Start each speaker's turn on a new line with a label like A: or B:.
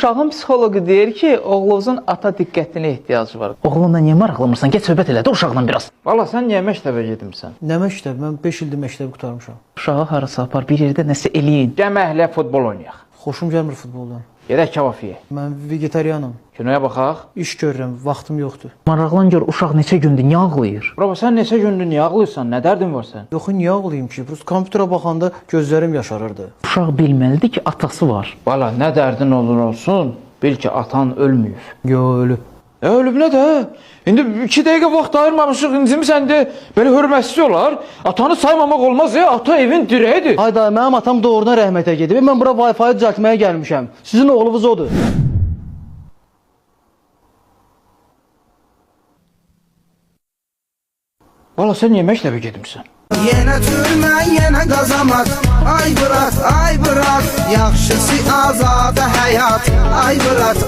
A: Uşağın psixoloqu deyir ki, oğlunuzun ata diqqətinə ehtiyacı var. Oğlunla niyə maraqlamırsan? Get söhbət elə də uşaqla biraz. Valla sən niyə məktəbə gedimsən?
B: Nə məktəb? Mən 5 ildir məktəbi qurtarmışam.
A: Uşağı harasa apar, bir yerdə nəsə eləyin. Gəməklə futbol oynayaq.
B: Xoşum gəlmir futboldan.
A: Gedək kebab yeyək.
B: Mən vegetarianım.
A: Kinoya baxaq.
B: İş görürəm, vaxtım yoxdur.
A: Maraqlan gör, uşaq neçə gündür niyə ağlayır? Bravo, sən neçə gündür niyə ağlayırsan? Nə dərdin var sən?
B: Yox, niyə ağlayım ki? Prosta kompüterə baxanda gözlərim yaşarırdı.
A: Uşaq bilməlidir ki, atası var. Valla, nə dərdin olur olsun, bil ki, atan ölməyib.
B: Yo, ölüb.
A: Ölüb nə də? İndi 2 dəqiqə vaxt ayırmamışıq, incimi səndə belə hörmətsiz olar. Atanı saymamaq olmaz ya, ata evin dirəyidir.
B: Hayda, mənim atam doğrudan rəhmətə gedib. Mən bura Wi-Fi-ı düzəltməyə gəlmişəm. Sizin oğlunuz odur.
A: Valla, sən niyə məktəbə gedimsən?
C: Yenə türmə, yenə qazamat. Ay bırak, yaxşısı azadə həyat. Ay bırak,